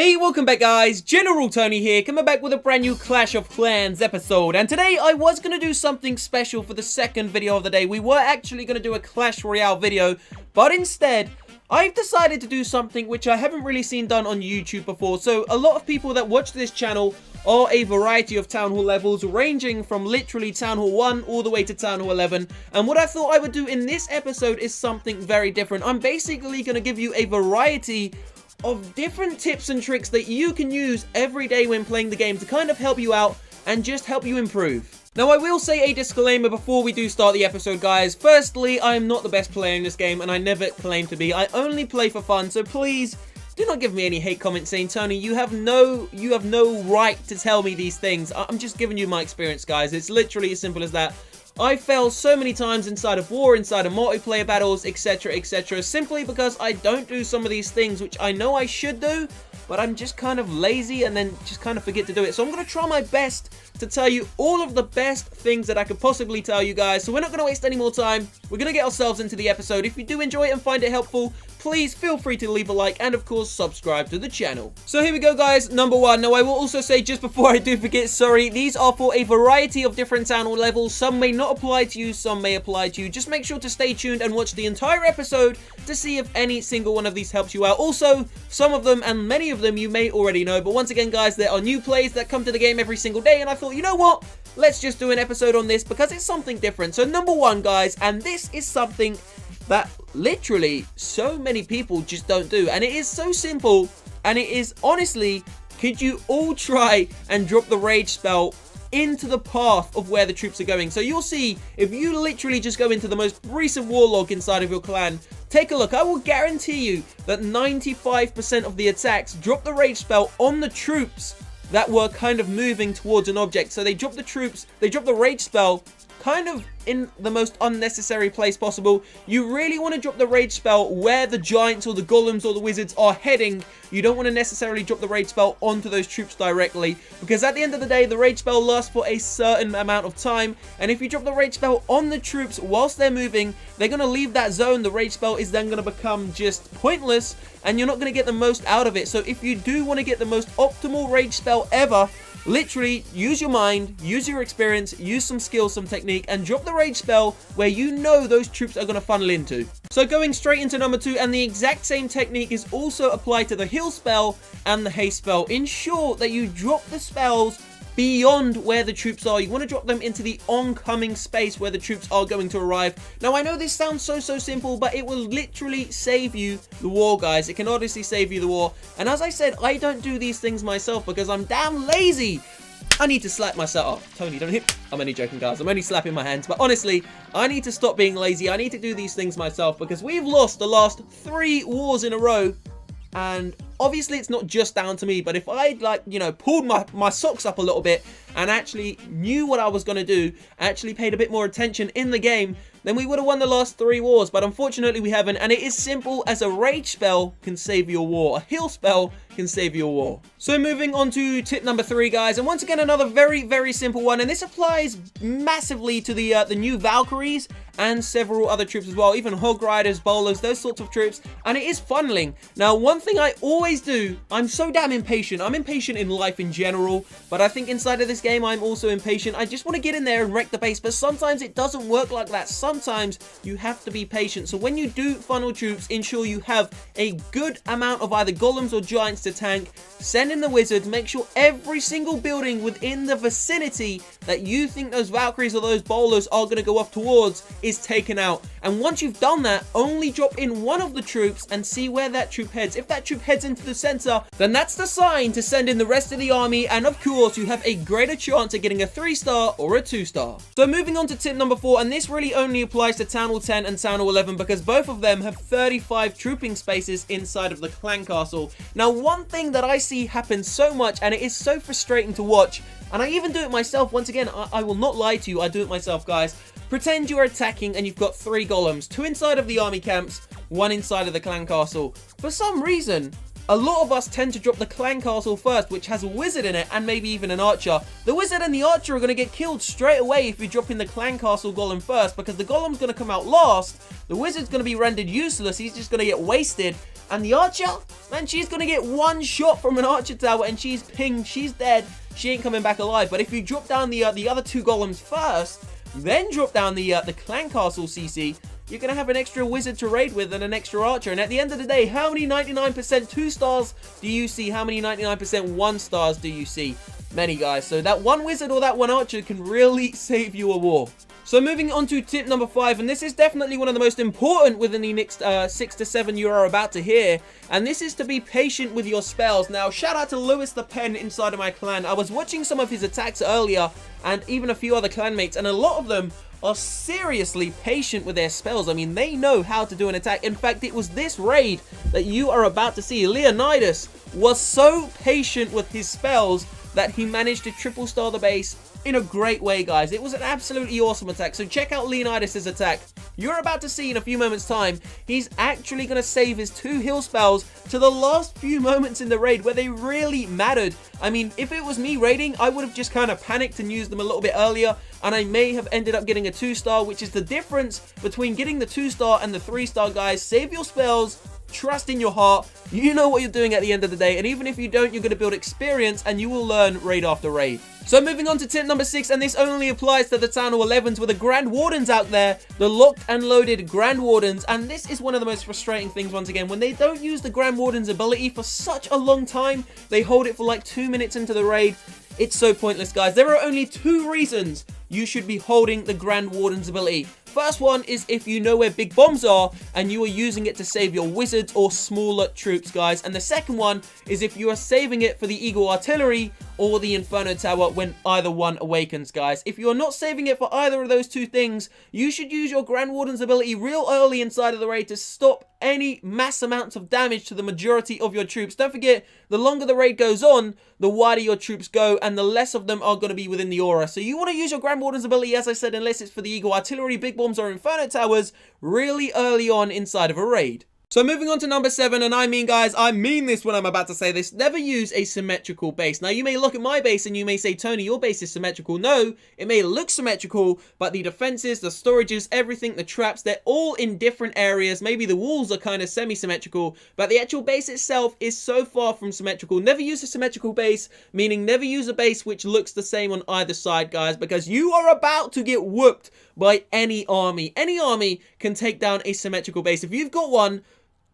Hey, welcome back guys, General Tony here, coming back with a brand new Clash of Clans episode. And today I was going to do something special for the second video of the day. We were actually going to do a Clash Royale video, but instead I've decided to do something which I haven't really seen done on YouTube before. So a lot of people that watch this channel are a variety of Town Hall levels, ranging from literally Town Hall 1 all the way to Town Hall 11. And what I thought I would do in this episode is something very different. I'm basically going to give you a variety of different tips and tricks that you can use every day when playing the game to kind of help you out and just help you improve. Now, I will say a disclaimer before we do start the episode, guys. Firstly, I am not the best player in this game, and I never claim to be. I only play for fun, so please do not give me any hate comments saying, Tony, you have no right to tell me these things. I'm just giving you my experience, guys. It's literally as simple as that. I fell so many times inside of war, inside of multiplayer battles, etc, etc, simply because I don't do some of these things which I know I should do, but I'm just kind of lazy and then just kind of forget to do it. So I'm going to try my best to tell you all of the best things that I could possibly tell you guys. So we're not going to waste any more time. We're going to get ourselves into the episode. If you do enjoy it and find it helpful, please feel free to leave a like and of course subscribe to the channel. So here we go guys, number one. Now I will also say, just before I do forget, sorry, these are for a variety of different Town Hall levels. Some may not apply to you, some may apply to you. Just make sure to stay tuned and watch the entire episode to see if any single one of these helps you out. Also, some of them and many of them you may already know, but once again guys, there are new players that come to the game every single day, and I thought, you know what? Let's just do an episode on this because it's something different. So number one guys, and this is something that literally so many people just don't do, and it is so simple, and it is honestly, could you all try and drop the rage spell into the path of where the troops are going? So you'll see, if you literally just go into the most recent war log inside of your clan, take a look, I will guarantee you that 95% of the attacks drop the rage spell on the troops that were kind of moving towards an object. So they drop the troops, they drop the rage spell kind of in the most unnecessary place possible. You really want to drop the rage spell where the giants or the golems or the wizards are heading. You don't want to necessarily drop the rage spell onto those troops directly, because at the end of the day, the rage spell lasts for a certain amount of time, and if you drop the rage spell on the troops whilst they're moving, they're going to leave that zone. The rage spell is then going to become just pointless, and you're not going to get the most out of it. So if you do want to get the most optimal rage spell ever, literally use your mind, use your experience, use some skill, some technique, and drop the rage spell where you know those troops are going to funnel into. So going straight into number two, and the exact same technique is also applied to the heal spell and the haste spell. Ensure that you drop the spells beyond where the troops are. You want to drop them into the oncoming space where the troops are going to arrive. Now I know this sounds so simple, but it will literally save you the war, guys. It can honestly save you the war. And as I said, I don't do these things myself because I'm damn lazy. I need to slap myself. Oh, Tony, don't hit. I'm only joking, guys. I'm only slapping my hands. But honestly, I need to stop being lazy. I need to do these things myself because we've lost the last 3 wars in a row. And obviously it's not just down to me, but if I'd like, you know, pulled my socks up a little bit and actually knew what I was going to do, actually paid a bit more attention in the game, then we would have won the last 3 wars. But unfortunately we haven't, and it is simple as a rage spell can save your war. A heal spell can save your war. So moving on to tip number 3, guys, and once again another very simple one, and this applies massively to the new Valkyries and several other troops as well, even hog-riders, bowlers, those sorts of troops, and it is funneling. Now one thing I always do, I'm so damn impatient. I'm impatient in life in general, but I think inside of this game I'm also impatient. I just want to get in there and wreck the base, but sometimes it doesn't work like that. Sometimes you have to be patient. So when you do funnel troops, ensure you have a good amount of either golems or giants to tank. Send in the wizards. Make sure every single building within the vicinity that you think those Valkyries or those bowlers are going to go off towards is taken out. And once you've done that, only drop in one of the troops and see where that troop heads. If that troop heads into the center, then that's the sign to send in the rest of the army, and of course you have a greater chance of getting a 3-star or a 2-star. So moving on to tip number 4, and this really only applies to Town Hall 10 and Town Hall 11 because both of them have 35 trooping spaces inside of the clan castle. Now one thing that I see happen so much, and it is so frustrating to watch, and I even do it myself, once again, I will not lie to you, I do it myself, guys. Pretend you're attacking and you've got 3 golems, 2 inside of the army camps, 1 inside of the clan castle. For some reason, a lot of us tend to drop the clan castle first, which has a wizard in it and maybe even an archer. The wizard and the archer are going to get killed straight away if you drop in the clan castle golem first, because the golem's going to come out last. The wizard's going to be rendered useless. He's just going to get wasted. And the archer, man, she's gonna get one shot from an archer tower and she's pinged, she's dead, she ain't coming back alive. But if you drop down the other 2 golems first, then drop down the clan castle CC, you're gonna have an extra wizard to raid with and an extra archer. And at the end of the day, how many 99% 2 stars do you see? How many 99% 1 stars do you see? Many, guys. So that one wizard or that one archer can really save you a war. So moving on to tip number 5, and this is definitely one of the most important within the next 6 to 7 you are about to hear, and this is to be patient with your spells. Now, shout out to Lewis the Pen inside of my clan. I was watching some of his attacks earlier, and even a few other clanmates, and a lot of them are seriously patient with their spells. I mean, they know how to do an attack. In fact, it was this raid that you are about to see. Leonidas was so patient with his spells that he managed to triple star the base in a great way, guys. It was an absolutely awesome attack. So check out Leonidas' attack. You're about to see in a few moments time, he's actually going to save his 2 heal spells to the last few moments in the raid where they really mattered. I mean, if it was me raiding, I would have just kind of panicked and used them a little bit earlier, and I may have ended up getting a 2-star, which is the difference between getting the 2-star and the 3-star, guys. Save your spells, trust in your heart, you know what you're doing at the end of the day, and even if you don't, you're going to build experience and you will learn raid after raid. So moving on to tip number 6, and this only applies to the Town Hall 11s with the Grand Wardens out there, the locked and loaded Grand Wardens, and this is one of the most frustrating things once again, when they don't use the Grand Warden's ability for such a long time, they hold it for like 2 minutes into the raid. It's so pointless, guys. There are only 2 reasons you should be holding the Grand Warden's ability. First one is if you know where big bombs are and you are using it to save your wizards or smaller troops, guys. And the second one is if you are saving it for the Eagle Artillery or the Inferno Tower when either one awakens, guys. If you are not saving it for either of those 2 things, you should use your Grand Warden's ability real early inside of the raid to stop any mass amounts of damage to the majority of your troops. Don't forget, the longer the raid goes on, the wider your troops go and the less of them are going to be within the aura. So you want to use your Grand Warden's ability, as I said, unless it's for the Eagle Artillery, big bombs or Inferno Towers, really early on inside of a raid. So moving on to number 7, and I mean, guys, I mean this when I'm about to say this, never use a symmetrical base. Now, you may look at my base and you may say, Tony, your base is symmetrical. No, it may look symmetrical, but the defenses, the storages, everything, the traps, they're all in different areas. Maybe the walls are kind of semi-symmetrical, but the actual base itself is so far from symmetrical. Never use a symmetrical base, meaning never use a base which looks the same on either side, guys, because you are about to get whooped by any army. Any army can take down a symmetrical base. If you've got one,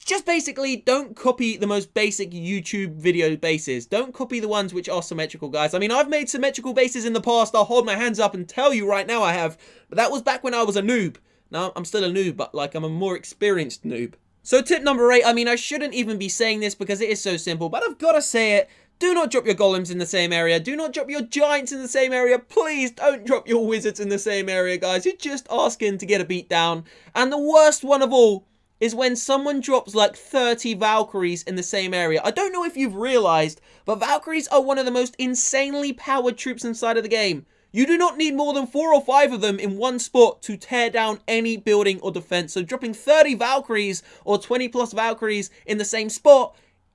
just basically don't copy the most basic YouTube video bases. Don't copy the ones which are symmetrical, guys. I mean, I've made symmetrical bases in the past. I'll hold my hands up and tell you right now I have. But that was back when I was a noob. Now, I'm still a noob, but like I'm a more experienced noob. So tip number 8, I mean, I shouldn't even be saying this because it is so simple, but I've got to say it. Do not drop your golems in the same area. Do not drop your giants in the same area. Please don't drop your wizards in the same area, guys. You're just asking to get a beat down. And the worst one of all is when someone drops like 30 Valkyries in the same area. I don't know if you've realized, but Valkyries are one of the most insanely powered troops inside of the game. You do not need more than 4 or 5 of them in one spot to tear down any building or defense. So dropping 30 Valkyries or 20 plus Valkyries in the same spot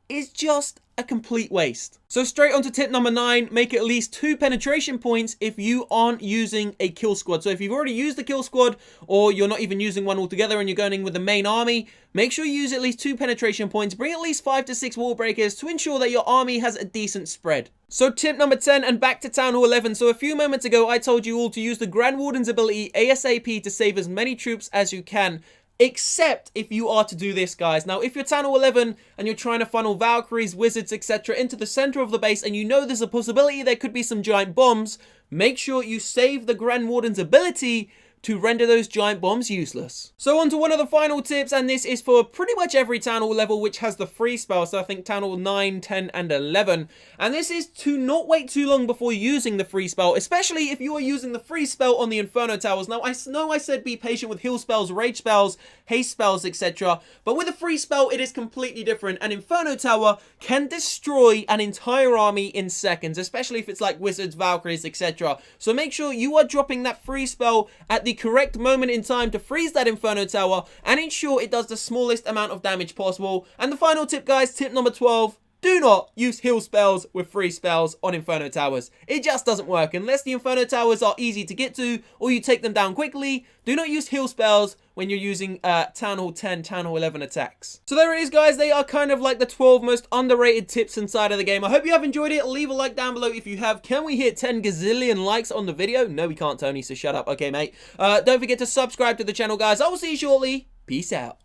is just a complete waste. So straight on to tip number 9, make at least 2 penetration points if you aren't using a kill squad. So if you've already used the kill squad or you're not even using one altogether and you're going in with the main army, make sure you use at least 2 penetration points. Bring at least 5 to 6 wall breakers to ensure that your army has a decent spread. So tip number 10, and back to Town Hall 11. So a few moments ago, I told you all to use the Grand Warden's ability ASAP to save as many troops as you can. Except if you are to do this, guys. Now, if you're Town Hall 11 and you're trying to funnel Valkyries, Wizards, etc. into the center of the base and you know there's a possibility there could be some giant bombs, make sure you save the Grand Warden's ability to render those giant bombs useless. So on to one of the final tips, and this is for pretty much every Town Hall level which has the free spell. So I think Town Hall 9, 10, and 11. And this is to not wait too long before using the free spell, especially if you are using the free spell on the Inferno Towers. Now, I know I said be patient with heal spells, rage spells, haste spells, etc. But with a free spell, it is completely different. An Inferno Tower can destroy an entire army in seconds, especially if it's like Wizards, Valkyries, etc. So make sure you are dropping that free spell at the correct moment in time to freeze that Inferno Tower and ensure it does the smallest amount of damage possible. And the final tip, guys, tip number 12, do not use heal spells with free spells on Inferno Towers. It just doesn't work unless the Inferno Towers are easy to get to or you take them down quickly. Do not use heal spells when you're using Town Hall 10, Town Hall 11 attacks. So there it is, guys. They are kind of like the 12 most underrated tips inside of the game. I hope you have enjoyed it. Leave a like down below if you have. Can we hit 10 gazillion likes on the video? No, we can't, Tony, so shut up. Okay, mate. Don't forget to subscribe to the channel, guys. I will see you shortly. Peace out.